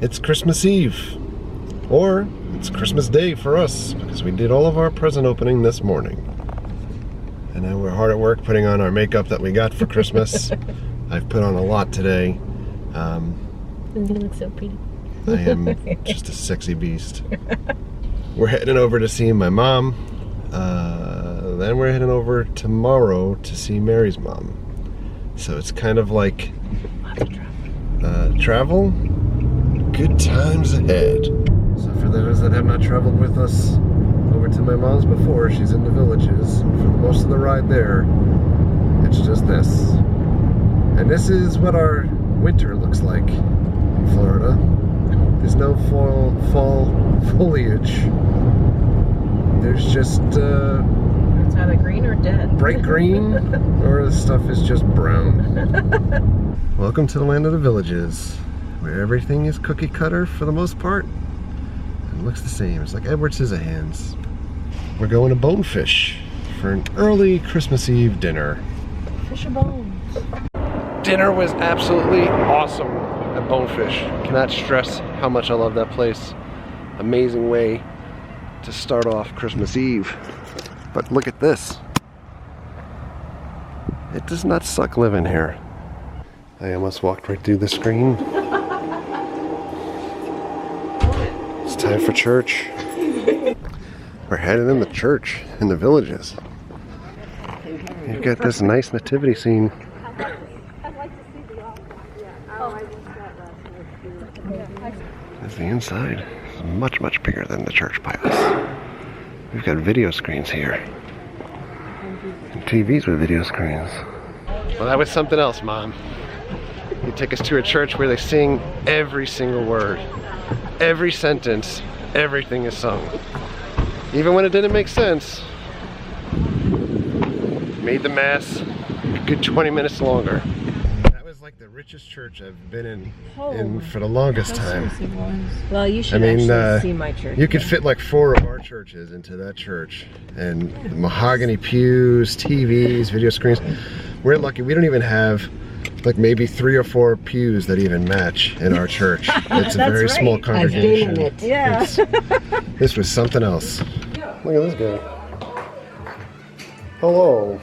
It's Christmas Eve. Or it's Christmas Day for us, because we did all of our present opening this morning. And now we're hard at work putting on our makeup that we got for Christmas. I've put on a lot today. You look so pretty. I am just a sexy beast. We're heading over to see my mom. Then we're heading over tomorrow to see Mary's mom. So it's kind of like travel, good times ahead. So for those that have not traveled with us over to my mom's before, she's in the Villages. For most of the ride there, it's just this. And this is what our winter looks like in Florida. There's no fall foliage. There's just it's either green or dead. Bright green, or the stuff is just brown. Welcome to the land of the Villages, where everything is cookie cutter for the most part. It looks the same. It's like Edward Scissorhands. We're going to Bonefish for an early Christmas Eve dinner. Fish or bones? Dinner was absolutely awesome at Bonefish. Cannot stress how much I love that place. Amazing way to start off Christmas Eve. But look at this. It does not suck living here. I almost walked right through the screen. It's time for church. We're headed in the church in the Villages. You've got this nice nativity scene. There's the inside. It's much, much bigger than the church by us. We've got video screens here. And TVs with video screens. Well, that was something else, Mom. You take us to a church where they sing every single word. Every sentence, everything is sung. Even when it didn't make sense. Made the Mass a good 20 minutes longer. That was like the richest church I've been in for the longest time. Well, you should actually see my church. You could fit like 4 of our churches into that church. And mahogany pews, TVs, video screens. We're lucky, we don't even have like maybe 3 or 4 pews that even match in our church. It's a very small congregation. I've been in it. Yeah. This was something else. Look at this guy. Hello.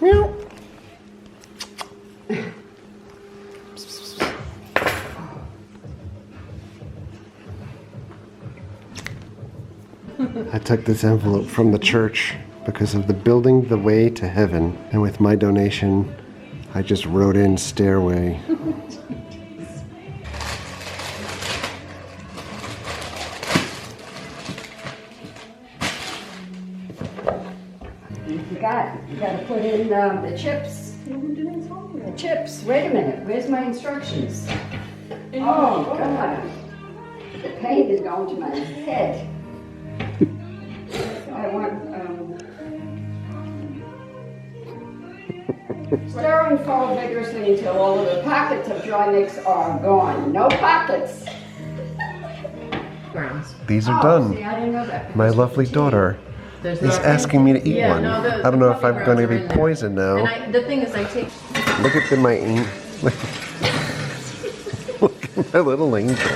Meow. I took this envelope from the church because of the building the way to heaven, and with my donation I just wrote in stairway. You forgot. You gotta put in the chips. The chips. Wait a minute. Where's my instructions? Oh, God. The paint is going to my head. I want, stir and fold vigorously until all of the pockets of dry mix are gone. No pockets. These are done. See, I didn't know that. My lovely daughter is asking me to eat one. I don't know if I'm going to be poisoned now. And the thing is, I take. Look at my look at my little angel.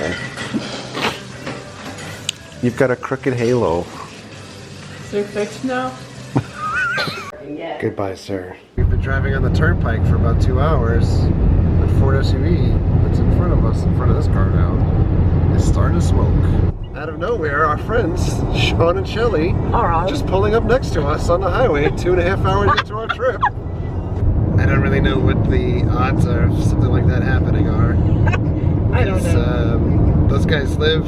You've got a crooked halo. Is it fixed now? Goodbye, sir. We've been driving on the turnpike for about 2 hours. The Ford SUV that's in front of us, in front of this car now, is starting to smoke. Out of nowhere, our friends, Sean and Shelly, just pulling up next to us on the highway 2.5 hours into our trip. I don't really know what the odds are of something like that happening are. I don't know. Those guys live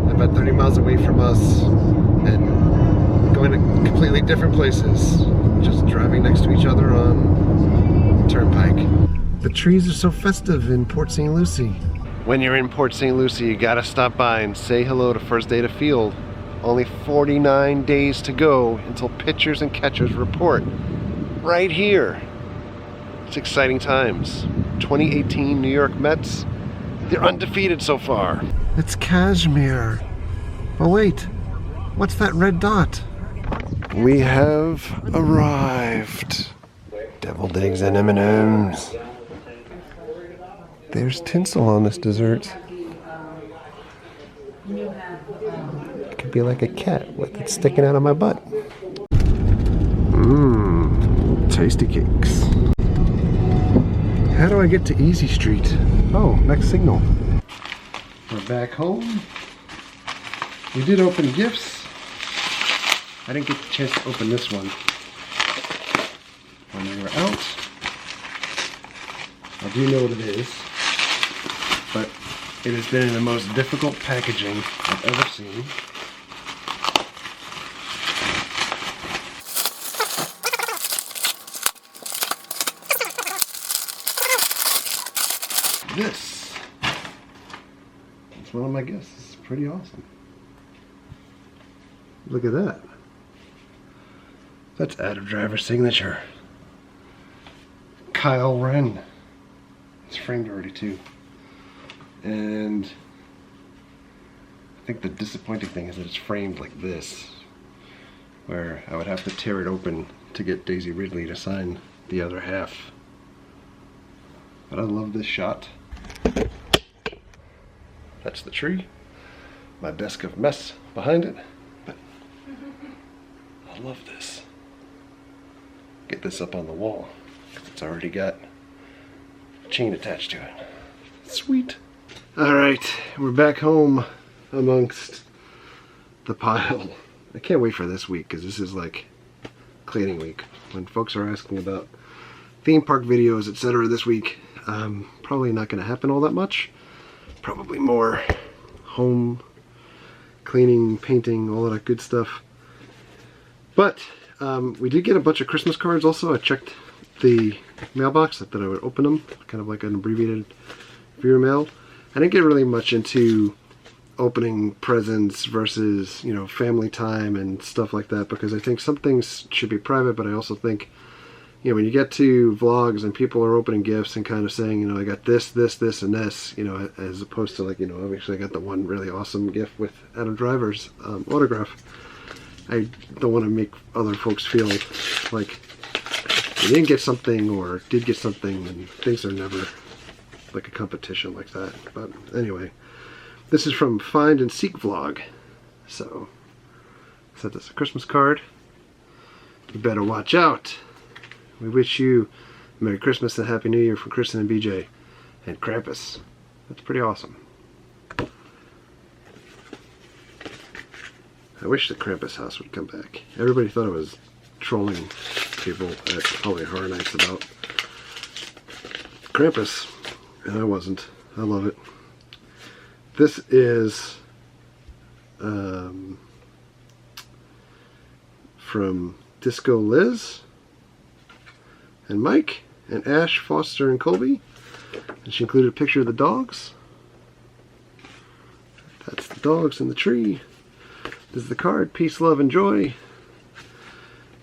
about 30 miles away from us and going to completely different places, just driving next to each other on the turnpike. The trees are so festive in Port St. Lucie. When you're in Port St. Lucie, you gotta stop by and say hello to First Data Field. Only 49 days to go until pitchers and catchers report. Right here. It's exciting times. 2018 New York Mets, they're undefeated so far. It's Kashmir. Oh wait, what's that red dot? We have arrived. Deviled eggs and M&Ms. There's tinsel on this dessert. It could be like a cat with it sticking out of my butt. Mmm, tasty cakes. How do I get to Easy Street? Oh, next signal. We're back home. We did open gifts. I didn't get the chance to open this one when we were out. I do know what it is, but it has been in the most difficult packaging I've ever seen. This is one of my gifts. This is pretty awesome. Look at that. That's Adam Driver's signature. Kyle Wren. It's framed already too. And I think the disappointing thing is that it's framed like this, where I would have to tear it open to get Daisy Ridley to sign the other half. But I love this shot. That's the tree. My desk of mess behind it. But I love this. Get this up on the wall, because it's already got a chain attached to it. Sweet. Alright, we're back home amongst the pile. I can't wait for this week, because this is like cleaning week. When folks are asking about theme park videos, etc. this week, probably not going to happen all that much. Probably more home cleaning, painting, all that good stuff. But we did get a bunch of Christmas cards also. I checked the mailbox. I thought I would open them, kind of like an abbreviated viewer mail. I didn't get really much into opening presents versus, you know, family time and stuff like that, because I think some things should be private, but I also think, you know, when you get to vlogs and people are opening gifts and kind of saying, you know, I got this, this, this, and this, you know, as opposed to like, you know, obviously I got the one really awesome gift with Adam Driver's autograph. I don't want to make other folks feel like they didn't get something or did get something, and things are never like a competition like that. But anyway, this is from Find and Seek Vlog. So, sent us a Christmas card. You better watch out. We wish you Merry Christmas and Happy New Year from Kristen and BJ and Krampus. That's pretty awesome. I wish the Krampus house would come back. Everybody thought I was trolling people at Halloween Horror Nights about Krampus, and I wasn't. I love it. This is from Disco Liz and Mike and Ash, Foster, and Colby. And she included a picture of the dogs. That's the dogs in the tree. This is the card. Peace, love, and joy.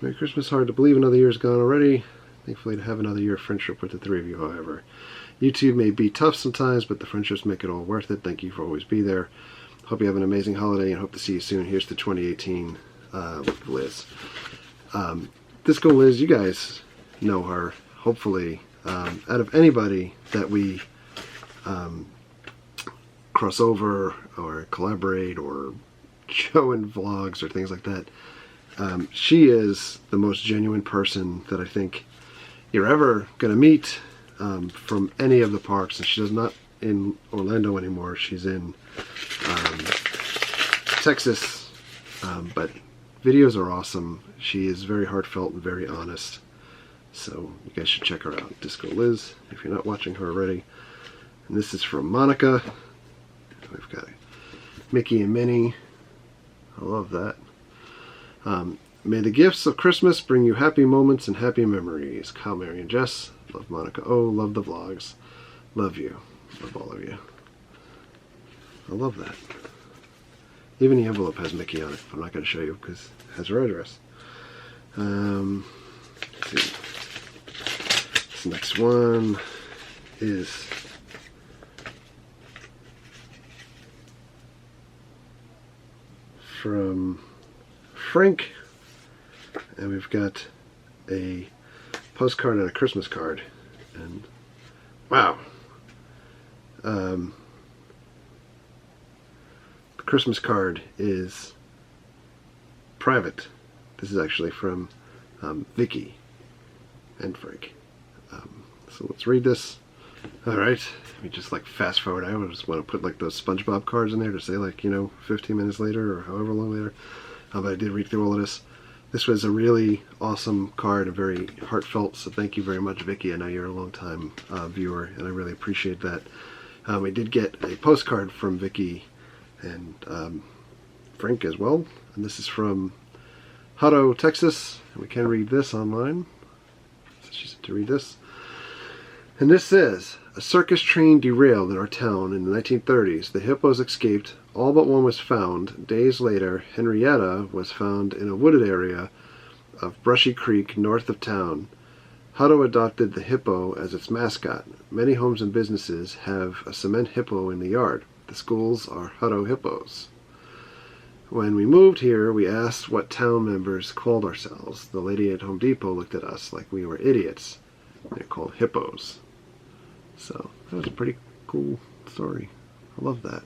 Merry Christmas. Hard to believe another year is gone already. Thankfully to have another year of friendship with the three of you, however. YouTube may be tough sometimes, but the friendships make it all worth it. Thank you for always being there. Hope you have an amazing holiday and hope to see you soon. Here's to 2018 with Liz. Disco Liz, you guys know her, hopefully. Out of anybody that we cross over or collaborate or show in vlogs or things like that, she is the most genuine person that I think you're ever going to meet from any of the parks. And she's not in Orlando anymore. She's in Texas, but videos are awesome. She is very heartfelt and very honest. So you guys should check her out, Disco Liz, if you're not watching her already. And this is from Monica. We've got Mickey and Minnie. I love that. May the gifts of Christmas bring you happy moments and happy memories. Kyle, Mary, and Jess. Love Monica. Oh, love the vlogs. Love you. Love all of you. I love that. Even the envelope has Mickey on it. I'm not going to show you because it has her address. Let's see. This next one is from Frank, and we've got a postcard and a Christmas card, and wow, the Christmas card is private. This is actually from Vicky and Frank. So let's read this. Alright, let me just like fast forward. I just want to put like those SpongeBob cards in there to say like, 15 minutes later or however long later. But I did read through all of this. This was a really awesome card, a very heartfelt, so thank you very much, Vicky. I know you're a long-time viewer, and I really appreciate that. We did get a postcard from Vicky and Frank as well, and this is from Hutto, Texas. We can read this online. So she said to read this. And this says, a circus train derailed in our town in the 1930s. The hippos escaped. All but one was found. Days later, Henrietta was found in a wooded area of Brushy Creek north of town. Hutto adopted the hippo as its mascot. Many homes and businesses have a cement hippo in the yard. The schools are Hutto hippos. When we moved here, we asked what town members called ourselves. The lady at Home Depot looked at us like we were idiots. They're called hippos. So that was a pretty cool story. I love that.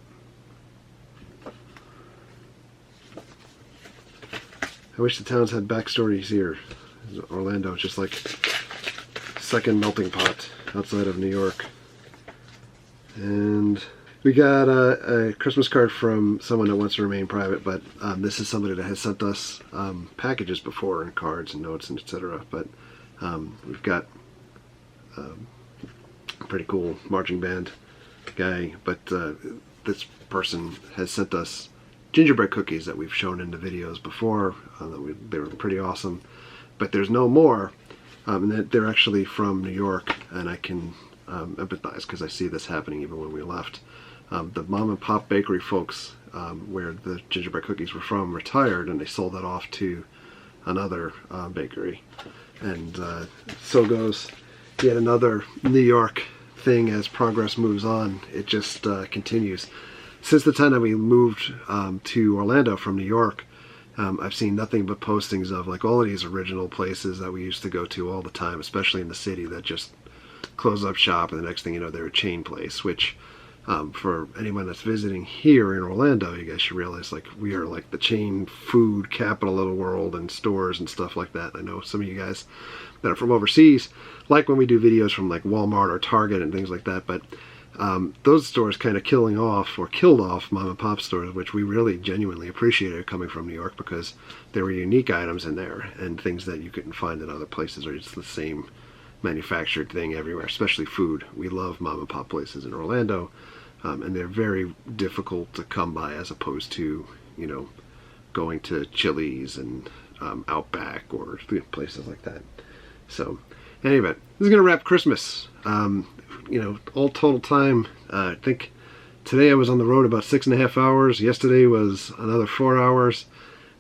I wish the towns had backstories here. Orlando is just like second melting pot outside of New York. And we got a Christmas card from someone that wants to remain private, but this is somebody that has sent us packages before, and cards and notes and etc. But we've got a pretty cool marching band guy, but this person has sent us gingerbread cookies that we've shown in the videos before. They were pretty awesome, but there's no more, and they're actually from New York, and I can empathize because I see this happening even when we left. The mom and pop bakery folks where the gingerbread cookies were from retired, and they sold that off to another bakery, and so goes yet another New York thing. As progress moves on, it just continues. Since the time that we moved to Orlando from New York, I've seen nothing but postings of like all of these original places that we used to go to all the time, especially in the city, that just close up shop, and the next thing you know, they're a chain place, which for anyone that's visiting here in Orlando, you guys should realize like we are like the chain food capital of the world, and stores and stuff like that. I know some of you guys that are from overseas like when we do videos from like Walmart or Target and things like that, but those stores kind of killed off mom and pop stores, which we really genuinely appreciated coming from New York, because there were unique items in there and things that you couldn't find in other places, or it's the same manufactured thing everywhere, especially food. We love mom and pop places in Orlando, and they're very difficult to come by as opposed to, going to Chili's and Outback or places like that. So anyway, this is going to wrap Christmas. All total time, I think today I was on the road about 6.5 hours. Yesterday was another 4 hours.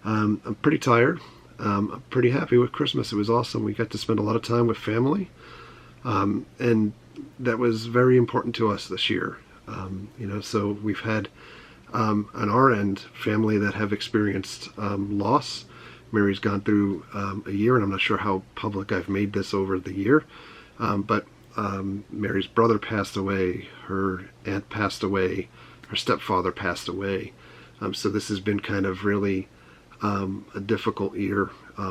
I'm pretty tired. I'm pretty happy with Christmas. It was awesome. We got to spend a lot of time with family, and that was very important to us this year. So we've had on our end family that have experienced loss. Mary's gone through a year, and I'm not sure how public I've made this over the year, but Mary's brother passed away, her aunt passed away, her stepfather passed away. So this has been kind of really a difficult year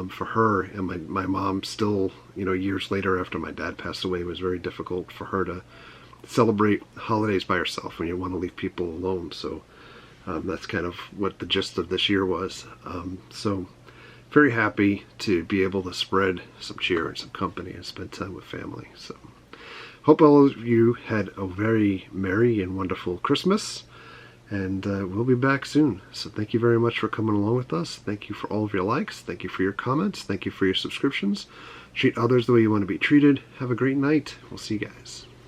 for her, and my mom still, years later after my dad passed away, it was very difficult for her to celebrate holidays by herself when you want to leave people alone. So that's kind of what the gist of this year was. So very happy to be able to spread some cheer and some company and spend time with family. So hope all of you had a very merry and wonderful Christmas, and we'll be back soon. So thank you very much for coming along with us. Thank you for all of your likes. Thank you for your comments. Thank you for your subscriptions. Treat others the way you want to be treated. Have a great night. We'll see you guys.